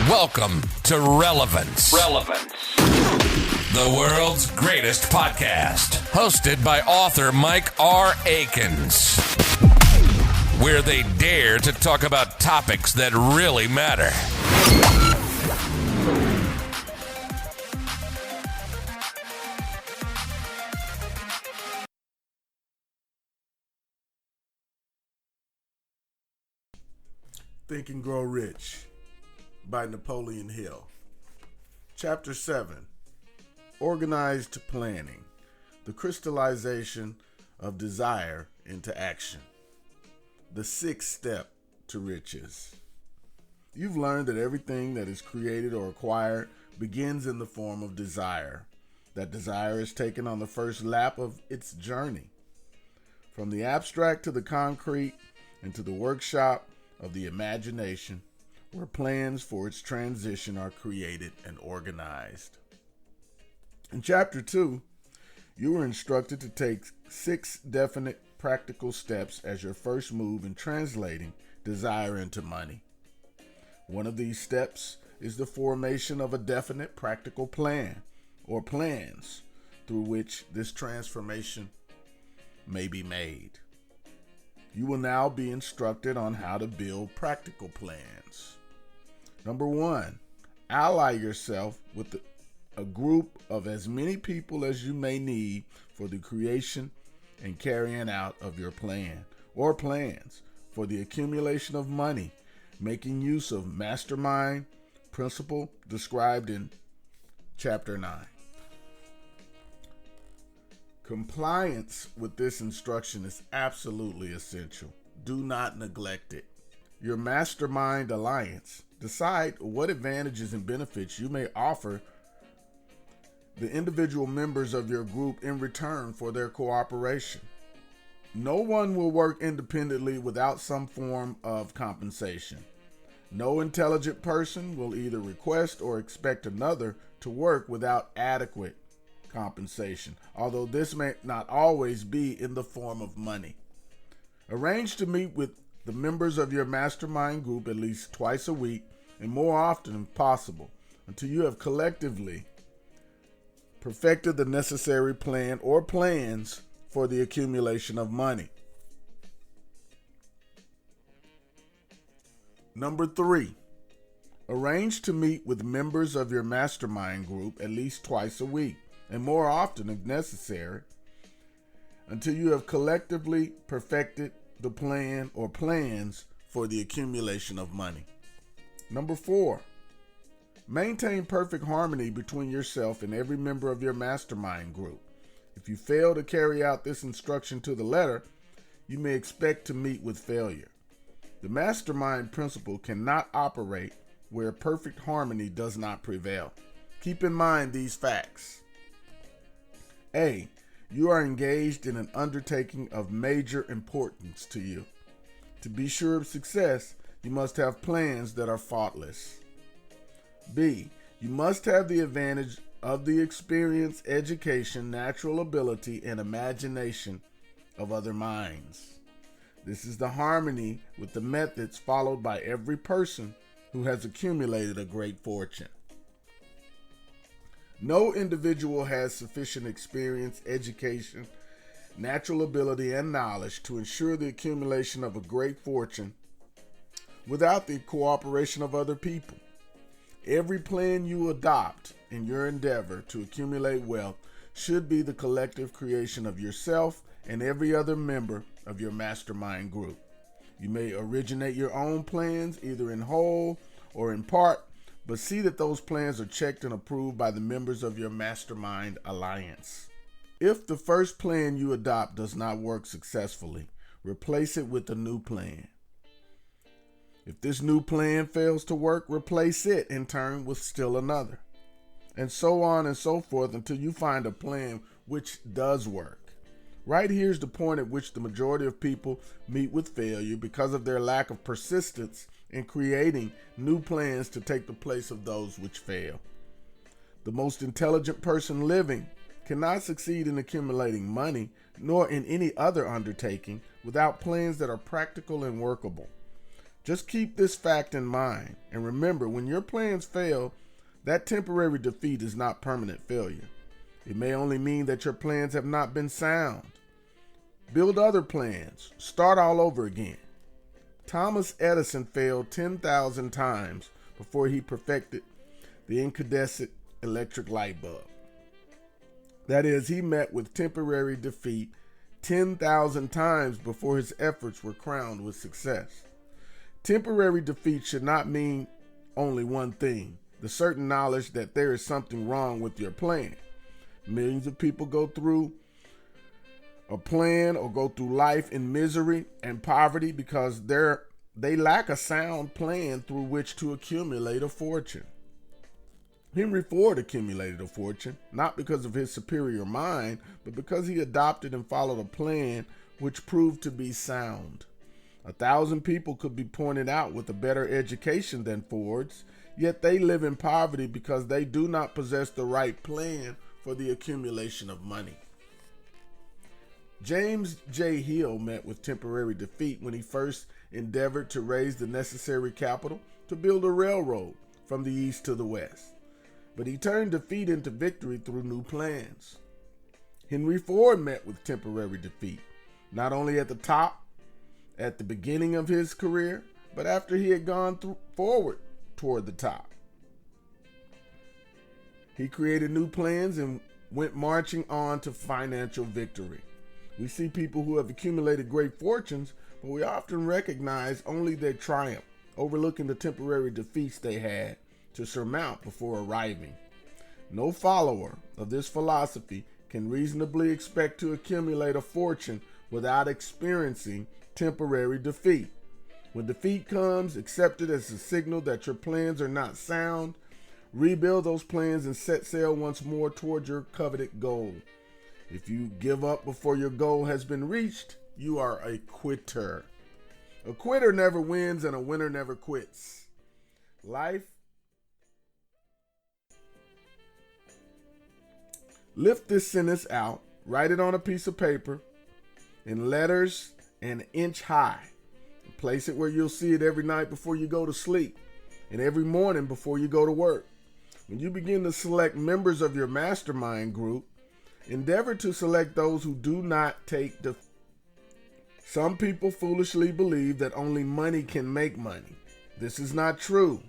Welcome to Relevance. The world's greatest podcast. Hosted by author Mike R. Aikins. Where they dare to talk about topics that really matter. Think and Grow Rich by Napoleon Hill. Chapter 7, Organized Planning, the crystallization of desire into action. The sixth step to riches. You've learned that everything that is created or acquired begins in the form of desire. That desire is taken on the first lap of its journey. From the abstract to the concrete and to the workshop of the imagination, where plans for its transition are created and organized. In Chapter 2, you were instructed to take 6 definite practical steps as your first move in translating desire into money. One of these steps is the formation of a definite practical plan or plans through which this transformation may be made. You will now be instructed on how to build practical plans. Number 1, ally yourself with a group of as many people as you may need for the creation and carrying out of your plan or plans for the accumulation of money, making use of mastermind principle described in Chapter 9. Compliance with this instruction is absolutely essential. Do not neglect it. Your mastermind alliance. Decide what advantages and benefits you may offer the individual members of your group in return for their cooperation. No one will work independently without some form of compensation. No intelligent person will either request or expect another to work without adequate compensation, although this may not always be in the form of money. Arrange to meet with the members of your mastermind group at least twice a week and more often if possible until you have collectively perfected the necessary plan or plans for the accumulation of money. Number 3, arrange to meet with members of your mastermind group at least twice a week and more often if necessary, until you have collectively perfected the plan or plans for the accumulation of money. Number 4, maintain perfect harmony between yourself and every member of your mastermind group. If you fail to carry out this instruction to the letter, you may expect to meet with failure. The mastermind principle cannot operate where perfect harmony does not prevail. Keep in mind these facts. A, you are engaged in an undertaking of major importance to you. To be sure of success, you must have plans that are faultless. B, you must have the advantage of the experience, education, natural ability, and imagination of other minds. This is the harmony with the methods followed by every person who has accumulated a great fortune. No individual has sufficient experience, education, natural ability, and knowledge to ensure the accumulation of a great fortune without the cooperation of other people. Every plan you adopt in your endeavor to accumulate wealth should be the collective creation of yourself and every other member of your mastermind group. You may originate your own plans either in whole or in part, but see that those plans are checked and approved by the members of your mastermind alliance. If the first plan you adopt does not work successfully, replace it with a new plan. If this new plan fails to work, replace it in turn with still another. And so on and so forth until you find a plan which does work. Right here's the point at which the majority of people meet with failure because of their lack of persistence in creating new plans to take the place of those which fail. The most intelligent person living cannot succeed in accumulating money, nor in any other undertaking, without plans that are practical and workable. Just keep this fact in mind, and remember, when your plans fail, that temporary defeat is not permanent failure. It may only mean that your plans have not been sound. Build other plans. Start all over again. Thomas Edison failed 10,000 times before he perfected the incandescent electric light bulb. That is, he met with temporary defeat 10,000 times before his efforts were crowned with success. Temporary defeat should not mean only one thing: the certain knowledge that there is something wrong with your plan. Millions of people go through a plan or go through life in misery and poverty because they lack a sound plan through which to accumulate a fortune. Henry Ford accumulated a fortune, not because of his superior mind, but because he adopted and followed a plan which proved to be sound. 1,000 people could be pointed out with a better education than Ford's, yet they live in poverty because they do not possess the right plan for the accumulation of money. James J. Hill met with temporary defeat when he first endeavored to raise the necessary capital to build a railroad from the east to the west. But he turned defeat into victory through new plans. Henry Ford met with temporary defeat, not only at the top, at the beginning of his career, but after he had gone forward toward the top. He created new plans and went marching on to financial victory. We see people who have accumulated great fortunes, but we often recognize only their triumph, overlooking the temporary defeats they had to surmount before arriving. No follower of this philosophy can reasonably expect to accumulate a fortune without experiencing temporary defeat. When defeat comes, accept it as a signal that your plans are not sound. Rebuild those plans and set sail once more toward your coveted goal. If you give up before your goal has been reached, you are a quitter. A quitter never wins and a winner never quits. Lift this sentence out, write it on a piece of paper in letters an inch high. Place it where you'll see it every night before you go to sleep and every morning before you go to work. When you begin to select members of your mastermind group, endeavor to select those who do not take defeat. Some people foolishly believe that only money can make money. This is not true.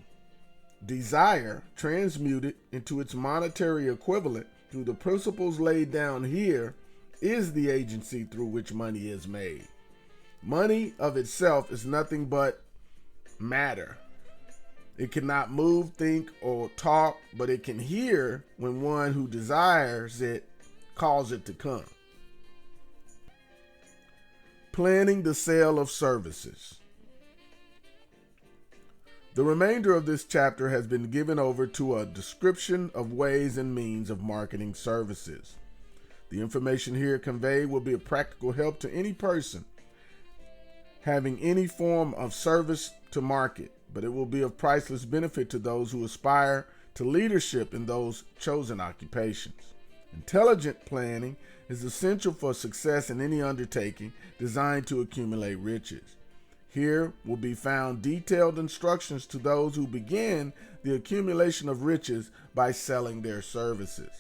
Desire, transmuted into its monetary equivalent through the principles laid down here, is the agency through which money is made. Money of itself is nothing but matter. It cannot move, think, or talk, but it can hear when one who desires it calls it to come. Planning the sale of services. The remainder of this chapter has been given over to a description of ways and means of marketing services. The information here conveyed will be a practical help to any person having any form of service to market, but it will be of priceless benefit to those who aspire to leadership in those chosen occupations. Intelligent planning is essential for success in any undertaking designed to accumulate riches. Here will be found detailed instructions to those who begin the accumulation of riches by selling their services.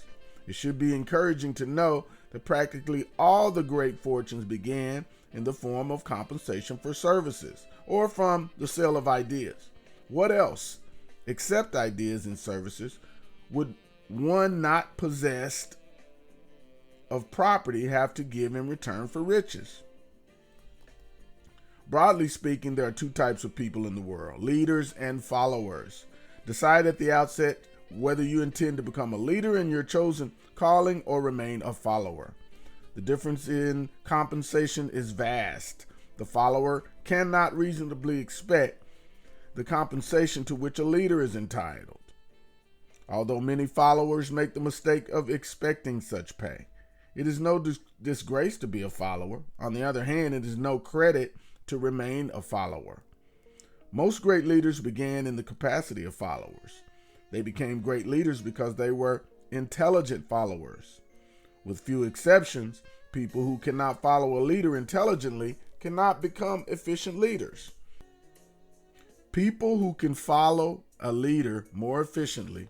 It should be encouraging to know that practically all the great fortunes began in the form of compensation for services or from the sale of ideas. What else, except ideas and services, would one not possessed of property have to give in return for riches? Broadly speaking, there are two types of people in the world: leaders and followers. Decide at the outset whether you intend to become a leader in your chosen calling or remain a follower. The difference in compensation is vast. The follower cannot reasonably expect the compensation to which a leader is entitled, although many followers make the mistake of expecting such pay. It is no disgrace to be a follower. On the other hand, it is no credit to remain a follower. Most great leaders began in the capacity of followers. They became great leaders because they were intelligent followers. With few exceptions, people who cannot follow a leader intelligently cannot become efficient leaders. People who can follow a leader more efficiently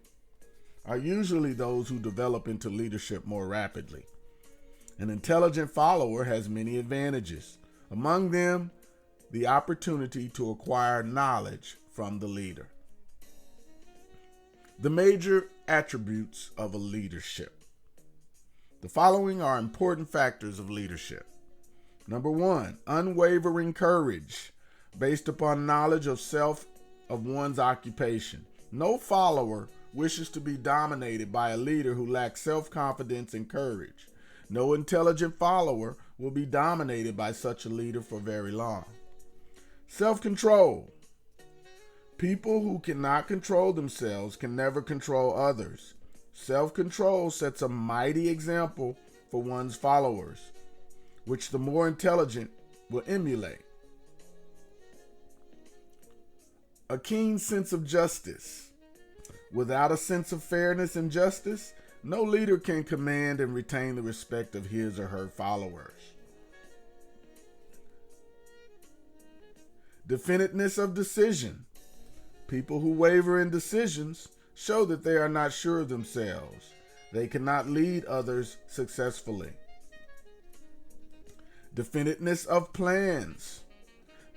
are usually those who develop into leadership more rapidly. An intelligent follower has many advantages. Among them, the opportunity to acquire knowledge from the leader. The major attributes of a leadership. The following are important factors of leadership. Number 1, unwavering courage based upon knowledge of self of one's occupation. No follower wishes to be dominated by a leader who lacks self-confidence and courage. No intelligent follower will be dominated by such a leader for very long. Self-control. People who cannot control themselves can never control others. Self-control sets a mighty example for one's followers, which the more intelligent will emulate. A keen sense of justice. Without a sense of fairness and justice, no leader can command and retain the respect of his or her followers. Definiteness of decision. People who waver in decisions show that they are not sure of themselves. They cannot lead others successfully. Definiteness of plans.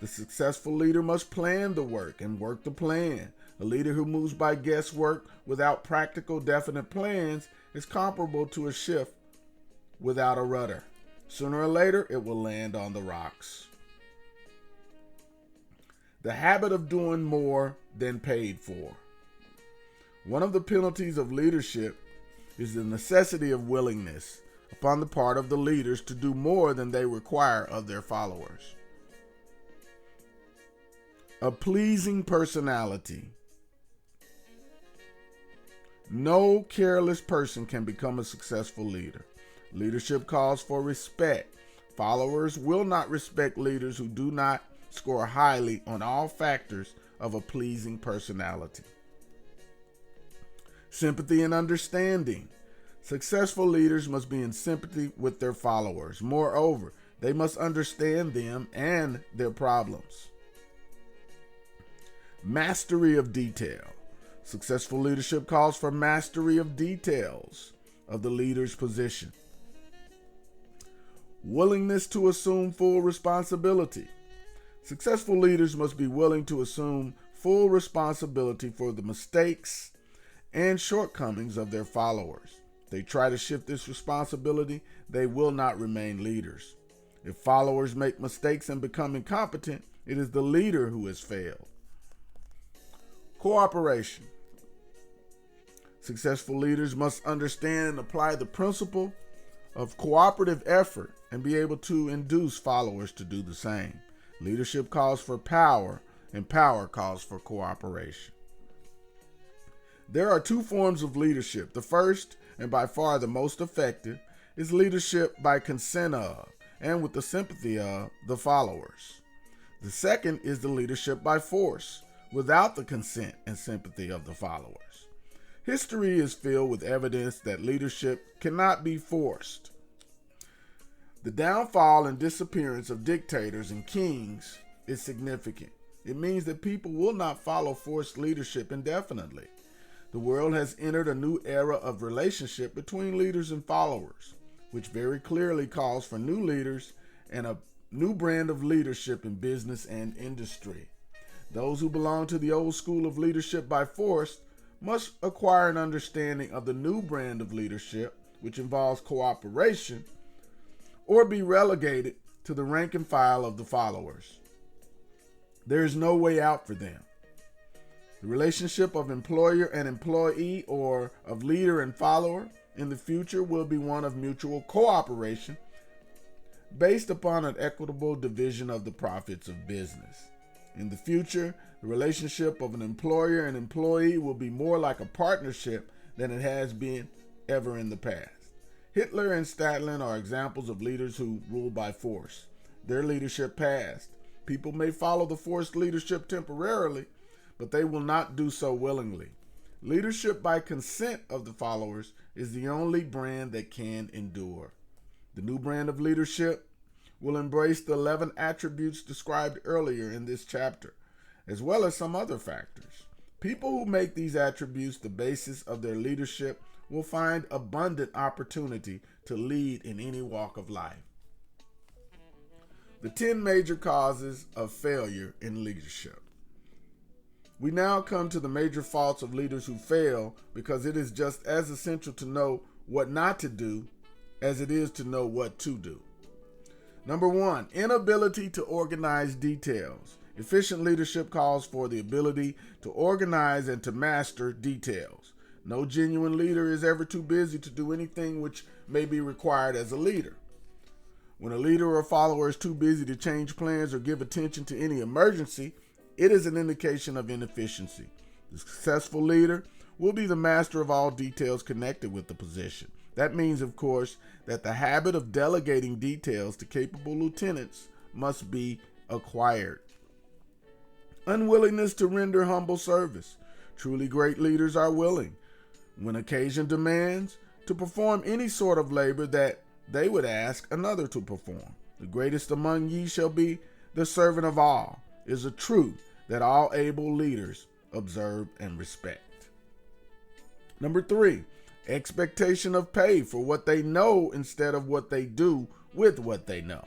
The successful leader must plan the work and work the plan. A leader who moves by guesswork without practical, definite plans is comparable to a ship without a rudder. Sooner or later, it will land on the rocks. The habit of doing more than paid for. One of the penalties of leadership is the necessity of willingness upon the part of the leaders to do more than they require of their followers. A pleasing personality. No careless person can become a successful leader. Leadership calls for respect. Followers will not respect leaders who do not score highly on all factors of a pleasing personality. Sympathy and understanding. Successful leaders must be in sympathy with their followers. Moreover, they must understand them and their problems. Mastery of detail. Successful leadership calls for mastery of details of the leader's position. Willingness to assume full responsibility. Successful leaders must be willing to assume full responsibility for the mistakes and shortcomings of their followers. If they try to shift this responsibility, they will not remain leaders. If followers make mistakes and become incompetent, it is the leader who has failed. Cooperation. Successful leaders must understand and apply the principle of cooperative effort and be able to induce followers to do the same. Leadership calls for power, and power calls for cooperation. There are two forms of leadership. The first, and by far the most effective, is leadership by consent of, and with the sympathy of, the followers. The second is the leadership by force, without the consent and sympathy of the followers. History is filled with evidence that leadership cannot be forced. The downfall and disappearance of dictators and kings is significant. It means that people will not follow forced leadership indefinitely. The world has entered a new era of relationship between leaders and followers, which very clearly calls for new leaders and a new brand of leadership in business and industry. Those who belong to the old school of leadership by force must acquire an understanding of the new brand of leadership, which involves cooperation, or be relegated to the rank and file of the followers. There is no way out for them. The relationship of employer and employee, or of leader and follower, in the future will be one of mutual cooperation based upon an equitable division of the profits of business. In the future, the relationship of an employer and employee will be more like a partnership than it has been ever in the past. Hitler and Stalin are examples of leaders who rule by force. Their leadership passed. People may follow the forced leadership temporarily, but they will not do so willingly. Leadership by consent of the followers is the only brand that can endure. The new brand of leadership will embrace the 11 attributes described earlier in this chapter. as well as some other factors. People who make these attributes the basis of their leadership will find abundant opportunity to lead in any walk of life. The 10 major causes of failure in leadership. We now come to the major faults of leaders who fail, because it is just as essential to know what not to do as it is to know what to do. Number 1, inability to organize details. Efficient leadership calls for the ability to organize and to master details. No genuine leader is ever too busy to do anything which may be required as a leader. When a leader or follower is too busy to change plans or give attention to any emergency, it is an indication of inefficiency. The successful leader will be the master of all details connected with the position. That means, of course, that the habit of delegating details to capable lieutenants must be acquired. Unwillingness to render humble service. Truly great leaders are willing, when occasion demands, to perform any sort of labor that they would ask another to perform. The greatest among ye shall be the servant of all, is a truth that all able leaders observe and respect. Number 3, expectation of pay for what they know instead of what they do with what they know.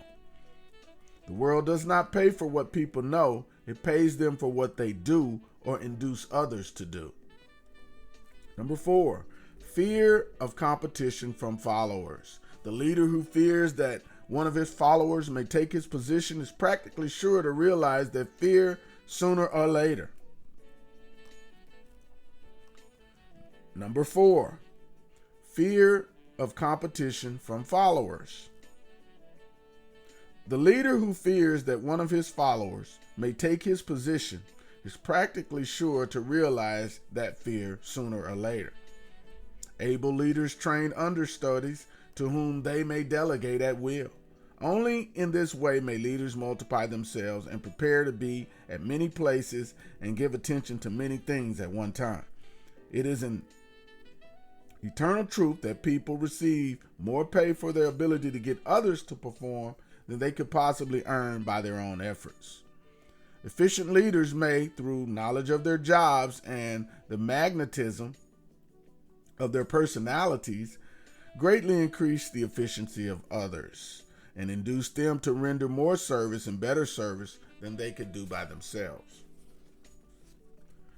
The world does not pay for what people know, it pays them for what they do or induce others to do. Number 4, fear of competition from followers. The leader who fears that one of his followers may take his position is practically sure to realize that fear sooner or later. Number 4, fear of competition from followers. The leader who fears that one of his followers may take his position is practically sure to realize that fear sooner or later. Able leaders train understudies to whom they may delegate at will. Only in this way may leaders multiply themselves and prepare to be at many places and give attention to many things at one time. It is an eternal truth that people receive more pay for their ability to get others to perform than they could possibly earn by their own efforts. Efficient leaders may, through knowledge of their jobs and the magnetism of their personalities, greatly increase the efficiency of others and induce them to render more service and better service than they could do by themselves.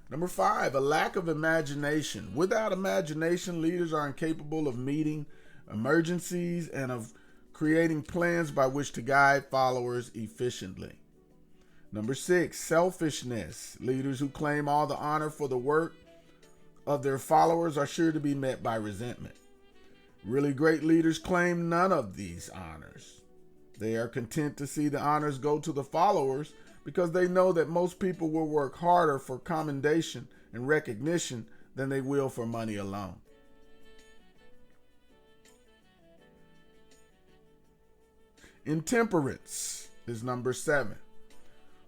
Number 5, a lack of imagination. Without imagination, leaders are incapable of meeting emergencies and of creating plans by which to guide followers efficiently. Number 6, selfishness. Leaders who claim all the honor for the work of their followers are sure to be met by resentment. Really great leaders claim none of these honors. They are content to see the honors go to the followers because they know that most people will work harder for commendation and recognition than they will for money alone. Intemperance is number 7.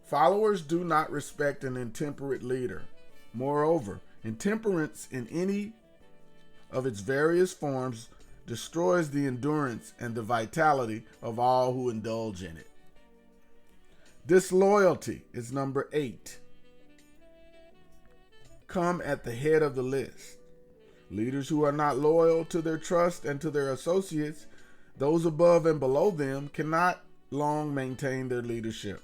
Followers do not respect an intemperate leader. Moreover, intemperance in any of its various forms destroys the endurance and the vitality of all who indulge in it. Disloyalty is number 8. Come at the head of the list. Leaders who are not loyal to their trust and to their associates, those above and below them, cannot long maintain their leadership.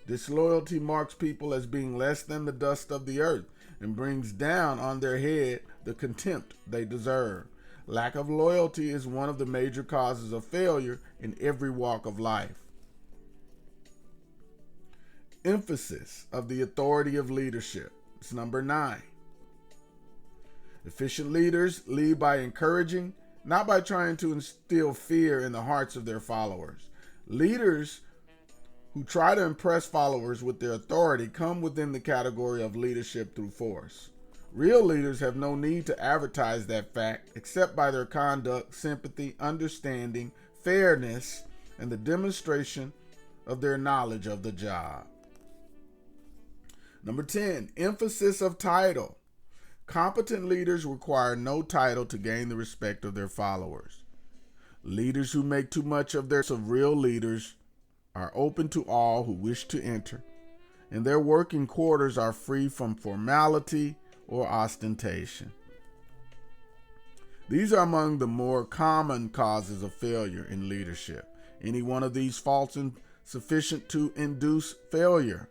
Disloyalty marks people as being less than the dust of the earth and brings down on their head the contempt they deserve. Lack of loyalty is one of the major causes of failure in every walk of life. Emphasis of the authority of leadership is number 9. Efficient leaders lead by encouraging, not by trying to instill fear in the hearts of their followers. Leaders who try to impress followers with their authority come within the category of leadership through force. Real leaders have no need to advertise that fact except by their conduct, sympathy, understanding, fairness, and the demonstration of their knowledge of the job. Number 10, emphasis of title. Competent leaders require no title to gain the respect of their followers. Leaders who make too much of real leaders are open to all who wish to enter, and their working quarters are free from formality or ostentation. These are among the more common causes of failure in leadership. Any one of these faults is sufficient to induce failure.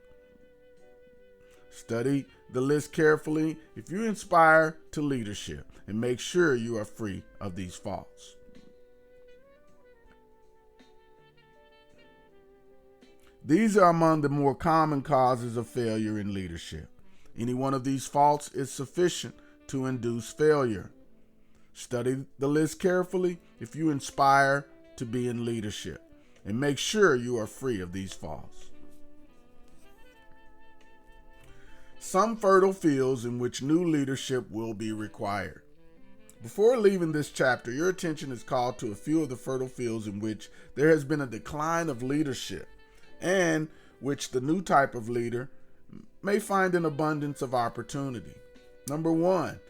Study the list carefully if you aspire to leadership, and make sure you are free of these faults. These are among the more common causes of failure in leadership. Any one of these faults is sufficient to induce failure. Study the list carefully if you aspire to be in leadership, and make sure you are free of these faults. Some fertile fields in which new leadership will be required. Before leaving this chapter, your attention is called to a few of the fertile fields in which there has been a decline of leadership, and which the new type of leader may find an abundance of opportunity. Number one,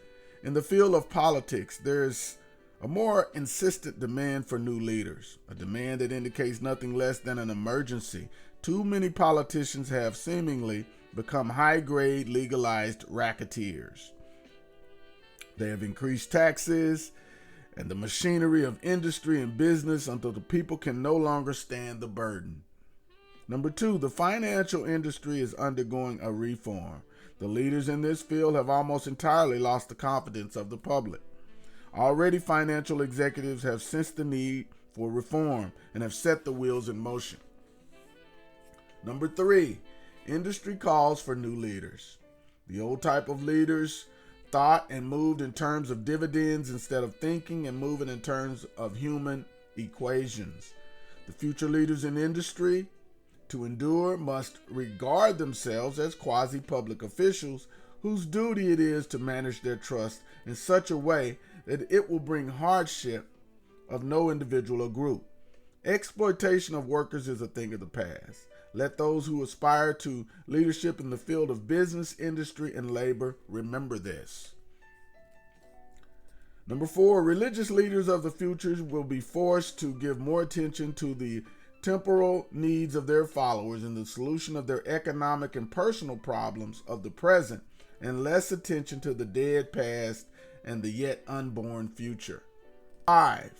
in the field of politics, there is a more insistent demand for new leaders, a demand that indicates nothing less than an emergency. Too many politicians have seemingly become high-grade legalized racketeers. They have increased taxes and the machinery of industry and business until the people can no longer stand the burden. Number two, the financial industry is undergoing a reform. The leaders in this field have almost entirely lost the confidence of the public. Already, financial executives have sensed the need for reform and have set the wheels in motion. Number three, industry calls for new leaders. The old type of leaders thought and moved in terms of dividends instead of thinking and moving in terms of human equations. The future leaders in industry, to endure, must regard themselves as quasi-public officials whose duty it is to manage their trust in such a way that it will bring hardship of no individual or group. Exploitation of workers is a thing of the past. Let those who aspire to leadership in the field of business, industry, and labor remember this. Number four, religious leaders of the future will be forced to give more attention to the temporal needs of their followers in the solution of their economic and personal problems of the present, and less attention to the dead past and the yet unborn future. 5.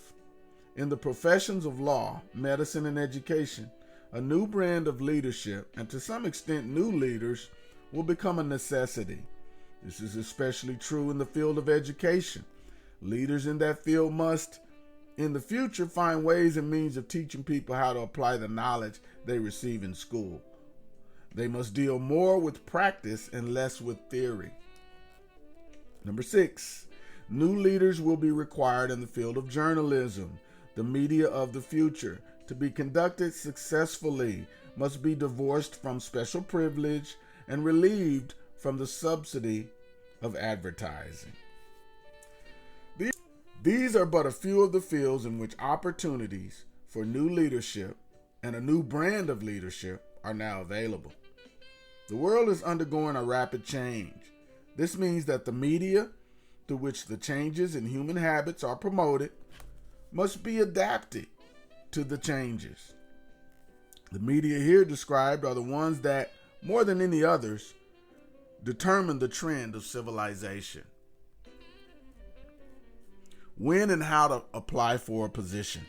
In the professions of law, medicine, and education, a new brand of leadership, and to some extent new leaders, will become a necessity. This is especially true in the field of education. Leaders in that field must, in the future, find ways and means of teaching people how to apply the knowledge they receive in school. They must deal more with practice and less with theory. Number 6, new leaders will be required in the field of journalism. The media of the future, to be conducted successfully, must be divorced from special privilege and relieved from the subsidy of advertising. These are but a few of the fields in which opportunities for new leadership and a new brand of leadership are now available. The world is undergoing a rapid change. This means that the media, through which the changes in human habits are promoted, must be adapted to the changes. The media here described are the ones that, more than any others, determine the trend of civilization. When and how to apply for a position.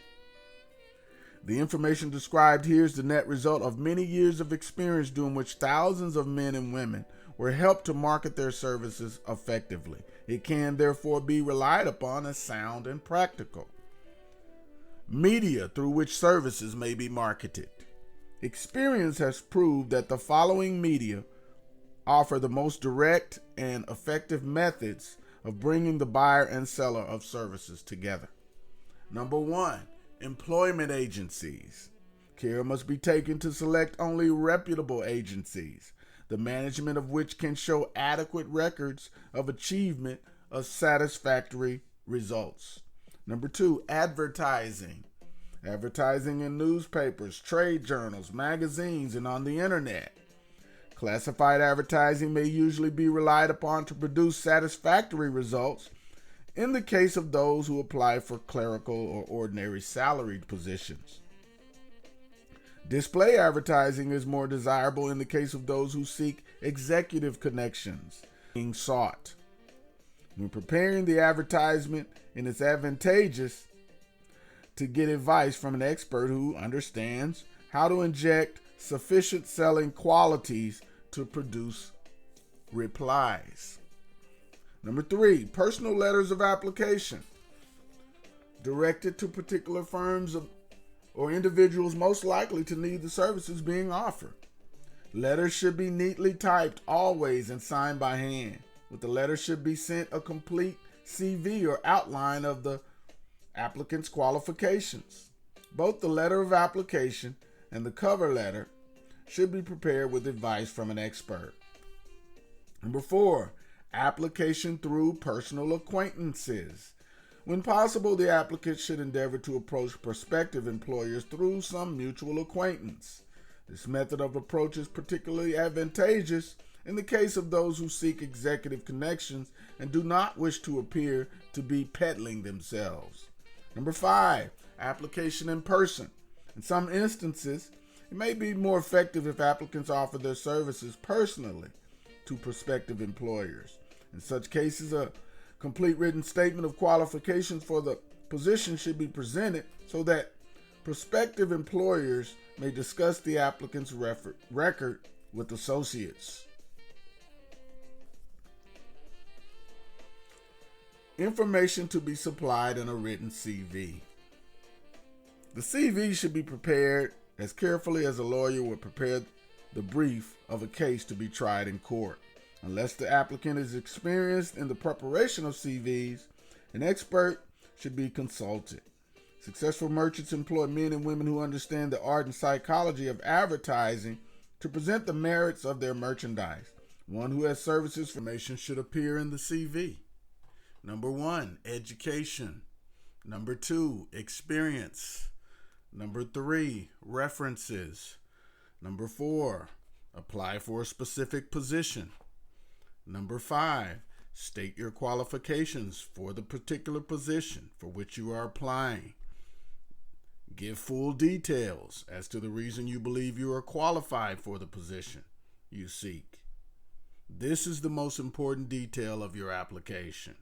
The information described here is the net result of many years of experience during which thousands of men and women were helped to market their services effectively. It can therefore be relied upon as sound and practical. Media through which services may be marketed. Experience has proved that the following media offer the most direct and effective methods of bringing the buyer and seller of services together. Number 1, employment agencies. Care must be taken to select only reputable agencies, the management of which can show adequate records of achievement of satisfactory results. Number 2, advertising. Advertising in newspapers, trade journals, magazines, and on the internet. Classified advertising may usually be relied upon to produce satisfactory results in the case of those who apply for clerical or ordinary salaried positions. Display advertising is more desirable in the case of those who seek executive connections being sought. When preparing the advertisement, it is advantageous to get advice from an expert who understands how to inject sufficient selling qualities to produce replies. Number 3, personal letters of application directed to particular firms or individuals most likely to need the services being offered. Letters should be neatly typed always and signed by hand. With the letter should be sent a complete CV or outline of the applicant's qualifications. Both the letter of application and the cover letter should be prepared with advice from an expert. Number 4, application through personal acquaintances. When possible, the applicant should endeavor to approach prospective employers through some mutual acquaintance. This method of approach is particularly advantageous in the case of those who seek executive connections and do not wish to appear to be peddling themselves. Number 5, application in person. In some instances, it may be more effective if applicants offer their services personally to prospective employers. In such cases, a complete written statement of qualifications for the position should be presented so that prospective employers may discuss the applicant's record with associates. Information to be supplied in a written CV. The CV should be prepared as carefully as a lawyer would prepare the brief of a case to be tried in court. Unless the applicant is experienced in the preparation of CVs, an expert should be consulted. Successful merchants employ men and women who understand the art and psychology of advertising to present the merits of their merchandise. One who has services information should appear in the CV. Number 1, education. Number 2, experience. Number 3, references. Number 4, apply for a specific position. Number 5, state your qualifications for the particular position for which you are applying. Give full details as to the reason you believe you are qualified for the position you seek. This is the most important detail of your application.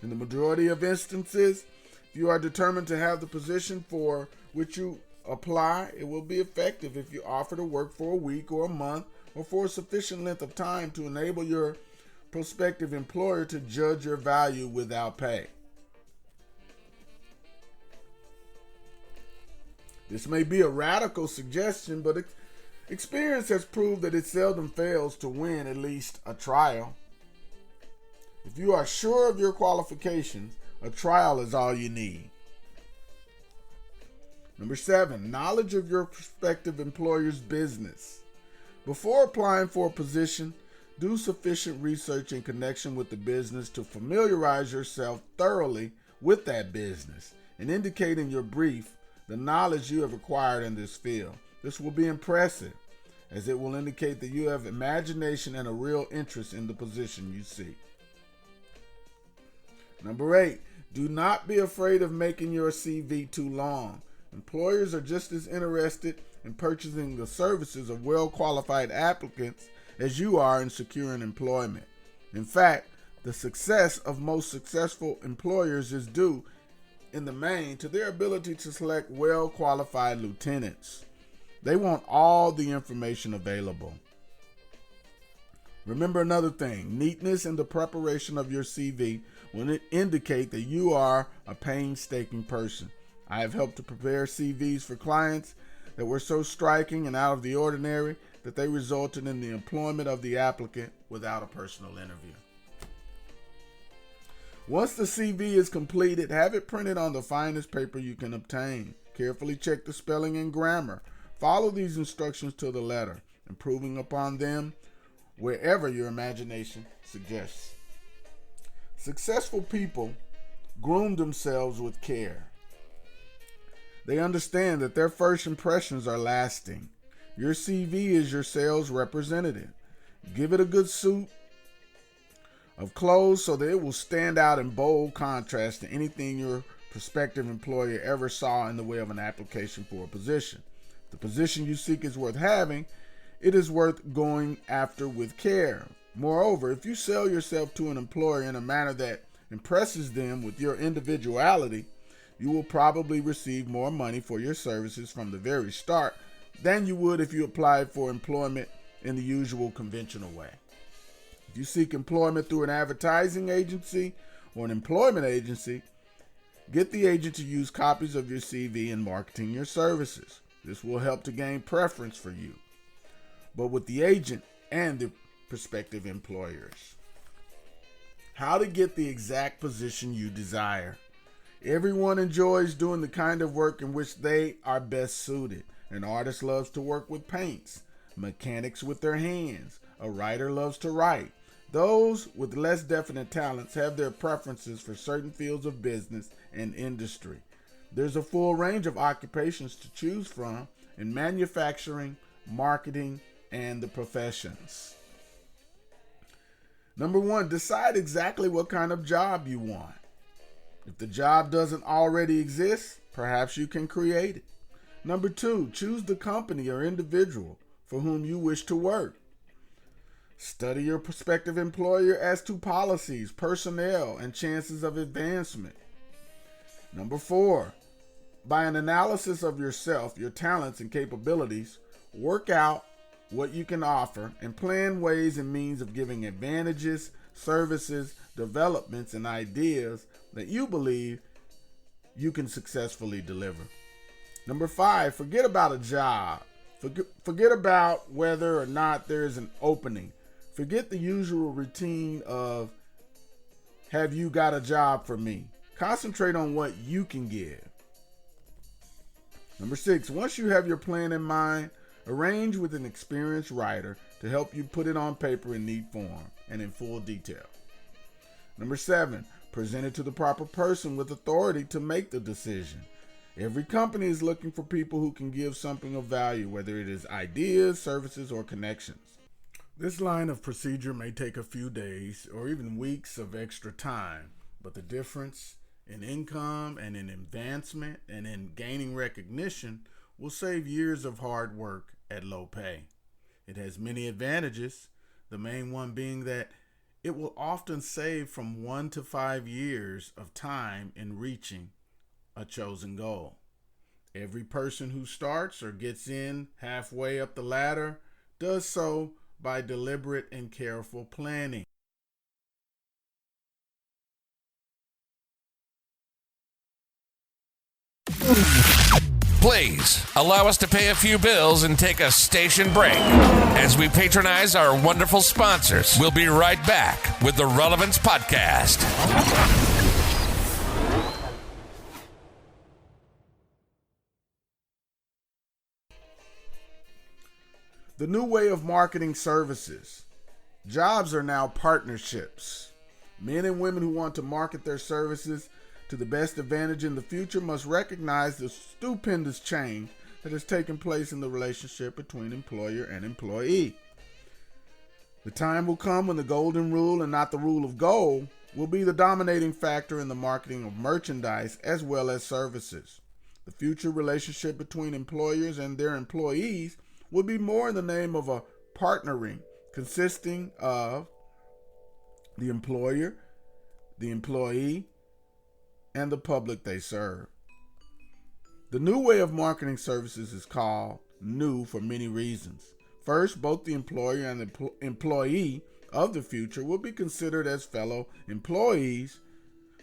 In the majority of instances, if you are determined to have the position for which you apply, it will be effective if you offer to work for a week or a month or for a sufficient length of time to enable your prospective employer to judge your value without pay. This may be a radical suggestion, but experience has proved that it seldom fails to win at least a trial. If you are sure of your qualifications, a trial is all you need. Number 7, knowledge of your prospective employer's business. Before applying for a position, do sufficient research in connection with the business to familiarize yourself thoroughly with that business and indicate in your brief the knowledge you have acquired in this field. This will be impressive, as it will indicate that you have imagination and a real interest in the position you seek. Number 8, do not be afraid of making your CV too long. Employers are just as interested in purchasing the services of well-qualified applicants as you are in securing employment. In fact, the success of most successful employers is due, in the main, to their ability to select well-qualified lieutenants. They want all the information available. Remember another thing, neatness in the preparation of your CV will indicate that you are a painstaking person. I have helped to prepare CVs for clients that were so striking and out of the ordinary that they resulted in the employment of the applicant without a personal interview. Once the CV is completed, have it printed on the finest paper you can obtain. Carefully check the spelling and grammar. Follow these instructions to the letter, improving upon them wherever your imagination suggests. Successful people groom themselves with care. They understand that their first impressions are lasting. Your CV is your sales representative. Give it a good suit of clothes so that it will stand out in bold contrast to anything your prospective employer ever saw in the way of an application for a position. The position you seek is worth having. It is worth going after with care. Moreover, if you sell yourself to an employer in a manner that impresses them with your individuality, you will probably receive more money for your services from the very start than you would if you applied for employment in the usual conventional way. If you seek employment through an advertising agency or an employment agency, get the agent to use copies of your CV in marketing your services. This will help to gain preference for you, but with the agent and the prospective employers. How to get the exact position you desire. Everyone enjoys doing the kind of work in which they are best suited. An artist loves to work with paints, mechanics with their hands. A writer loves to write. Those with less definite talents have their preferences for certain fields of business and industry. There's a full range of occupations to choose from in manufacturing, marketing, and the professions. Number 1, decide exactly what kind of job you want. If the job doesn't already exist, perhaps you can create it. Number 2, choose the company or individual for whom you wish to work. Study your prospective employer as to policies, personnel, and chances of advancement. Number 4, by an analysis of yourself, your talents and capabilities, work out what you can offer and plan ways and means of giving advantages, services, developments, and ideas that you believe you can successfully deliver. Number 5, forget about a job. Forget about whether or not there is an opening. Forget the usual routine of, have you got a job for me? Concentrate on what you can give. Number 6, once you have your plan in mind, arrange with an experienced writer to help you put it on paper in neat form and in full detail. Number 7, present it to the proper person with authority to make the decision. Every company is looking for people who can give something of value, whether it is ideas, services, or connections. This line of procedure may take a few days or even weeks of extra time, but the difference in income and in advancement and in gaining recognition will save years of hard work at low pay. It has many advantages, the main one being that it will often save from 1 to 5 years of time in reaching a chosen goal. Every person who starts or gets in halfway up the ladder does so by deliberate and careful planning. Please allow us to pay a few bills and take a station break as we patronize our wonderful sponsors. We'll be right back with the Relevance Podcast. The new way of marketing services. Jobs are now partnerships. Men and women who want to market their services to the best advantage in the future must recognize the stupendous change that has taken place in the relationship between employer and employee. The time will come when the golden rule and not the rule of gold will be the dominating factor in the marketing of merchandise as well as services. The future relationship between employers and their employees will be more in the name of a partnering consisting of the employer, the employee, and the public they serve. The new way of marketing services is called new for many reasons. First, both the employer and the employee of the future will be considered as fellow employees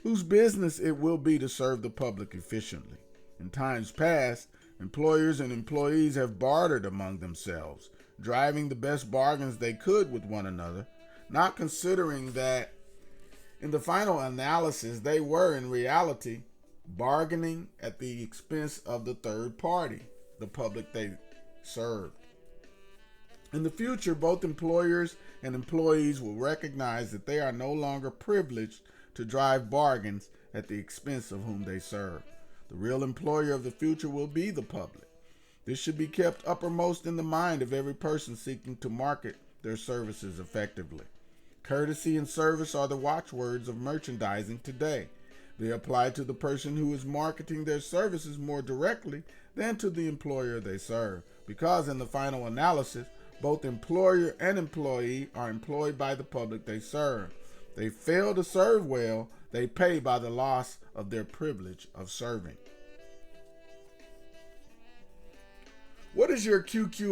whose business it will be to serve the public efficiently. In times past, employers and employees have bartered among themselves, driving the best bargains they could with one another, not considering that in the final analysis they were in reality bargaining at the expense of the third party, the public they served. In the future, both employers and employees will recognize that they are no longer privileged to drive bargains at the expense of whom they serve. The real employer of the future will be the public. This should be kept uppermost in the mind of every person seeking to market their services effectively. Courtesy and service are the watchwords of merchandising today. They apply to the person who is marketing their services more directly than to the employer they serve, because in the final analysis, both employer and employee are employed by the public they serve. They fail to serve well, they pay by the loss of their privilege of serving. What is your QQS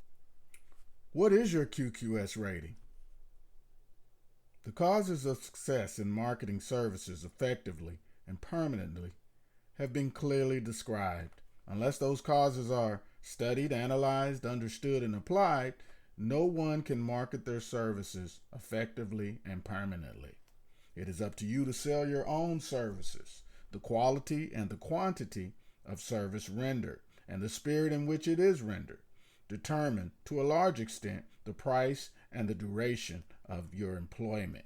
rating? The causes of success in marketing services effectively and permanently have been clearly described. Unless those causes are studied, analyzed, understood, and applied, no one can market their services effectively and permanently. It is up to you to sell your own services. The quality and the quantity of service rendered, and the spirit in which it is rendered, determine to a large extent the price and the duration of your employment.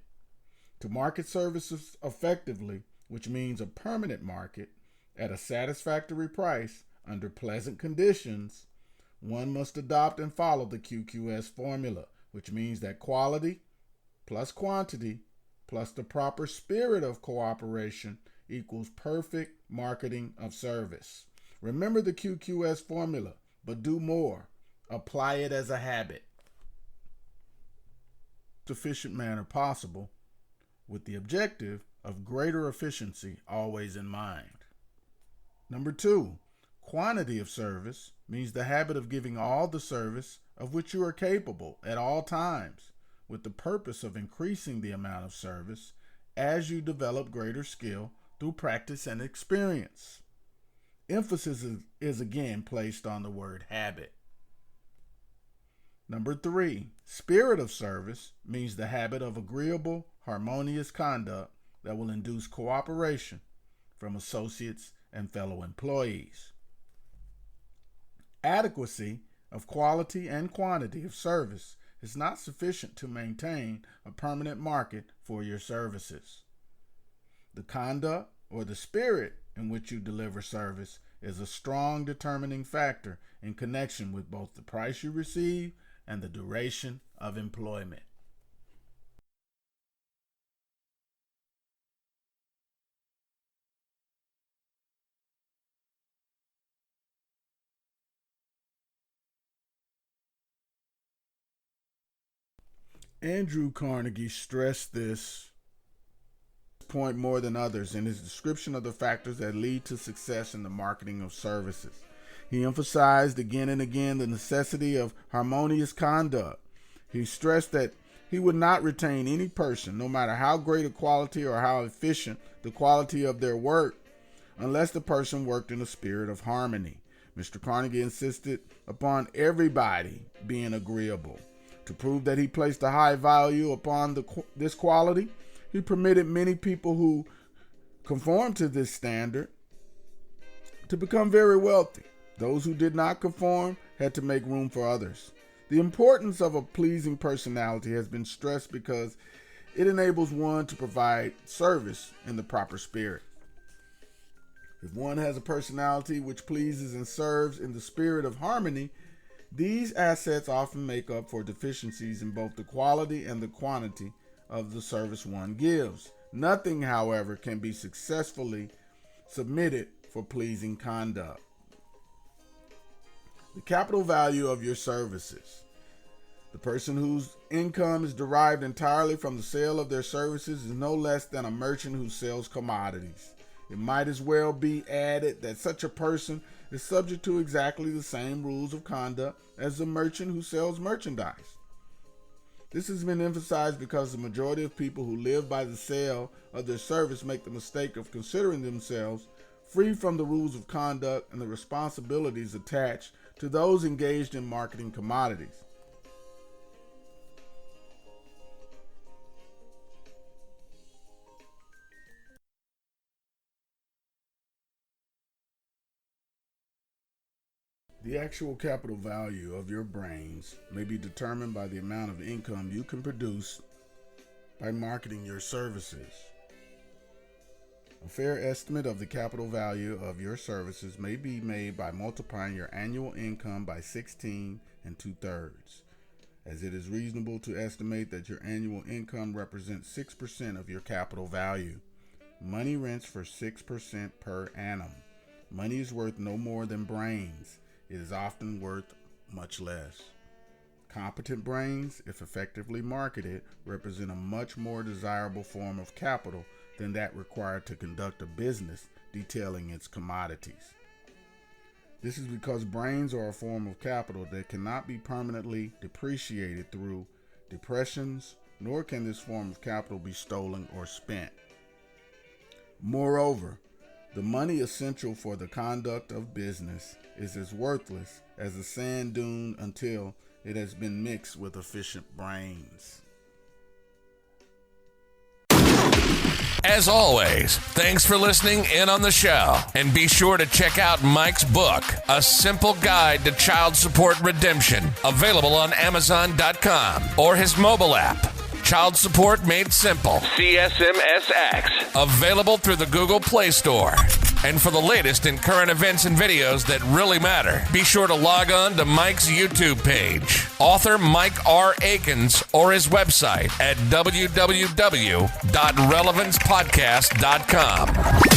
To market services effectively, which means a permanent market at a satisfactory price under pleasant conditions, one must adopt and follow the QQS formula, which means that quality plus quantity plus the proper spirit of cooperation equals perfect marketing of service. Remember the QQS formula, but do more. Apply it as a habit. Efficient manner possible, with the objective of greater efficiency always in mind. Number 2, quantity of service means the habit of giving all the service of which you are capable at all times, with the purpose of increasing the amount of service as you develop greater skill through practice and experience. Emphasis is again placed on the word habit. Number 3, spirit of service means the habit of agreeable, harmonious conduct that will induce cooperation from associates and fellow employees. Adequacy of quality and quantity of service is not sufficient to maintain a permanent market for your services. The conduct or the spirit in which you deliver service is a strong determining factor in connection with both the price you receive and the duration of employment. Andrew Carnegie stressed this point more than others in his description of the factors that lead to success in the marketing of services. He emphasized again and again the necessity of harmonious conduct. He stressed that he would not retain any person, no matter how great a quality or how efficient the quality of their work, unless the person worked in a spirit of harmony. Mr. Carnegie insisted upon everybody being agreeable. To prove that he placed a high value upon this quality, he permitted many people who conformed to this standard to become very wealthy. Those who did not conform had to make room for others. The importance of a pleasing personality has been stressed because it enables one to provide service in the proper spirit. If one has a personality which pleases and serves in the spirit of harmony, these assets often make up for deficiencies in both the quality and the quantity of the service one gives. Nothing, however, can be successfully submitted for pleasing conduct. The capital value of your services. The person whose income is derived entirely from the sale of their services is no less than a merchant who sells commodities. It might as well be added that such a person is subject to exactly the same rules of conduct as the merchant who sells merchandise. This has been emphasized because the majority of people who live by the sale of their service make the mistake of considering themselves free from the rules of conduct and the responsibilities attached to those engaged in marketing commodities. The actual capital value of your brains may be determined by the amount of income you can produce by marketing your services. A fair estimate of the capital value of your services may be made by multiplying your annual income by 16 2/3, as it is reasonable to estimate that your annual income represents 6% of your capital value. Money rents for 6% per annum. Money is worth no more than brains. It is often worth much less. Competent brains, if effectively marketed, represent a much more desirable form of capital than that required to conduct a business detailing its commodities. This is because brains are a form of capital that cannot be permanently depreciated through depressions, nor can this form of capital be stolen or spent. Moreover, the money essential for the conduct of business is as worthless as a sand dune until it has been mixed with efficient brains. As always, thanks for listening in on the show. And be sure to check out Mike's book, A Simple Guide to Child Support Redemption, available on Amazon.com, or his mobile app, Child Support Made Simple, CSMSX, available through the Google Play Store. And for the latest in current events and videos that really matter, be sure to log on to Mike's YouTube page, author Mike R. Aikins, or his website at www.relevancepodcast.com.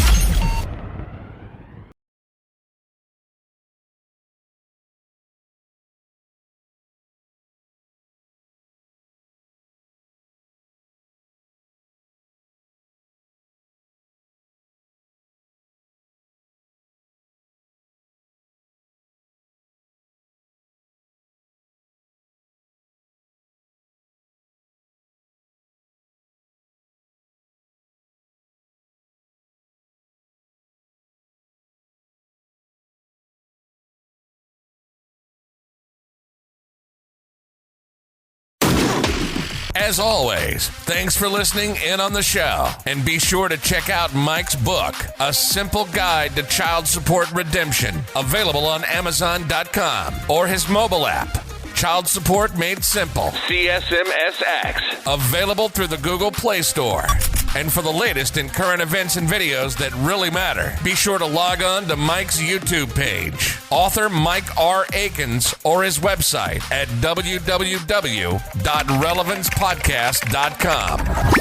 As always, thanks for listening in on the show. And be sure to check out Mike's book, A Simple Guide to Child Support Redemption, available on Amazon.com, or his mobile app, Child Support Made Simple, CSMSX, available through the Google Play Store. And for the latest in current events and videos that really matter, be sure to log on to Mike's YouTube page, author Mike R. Aikins, or his website at www.relevancepodcast.com.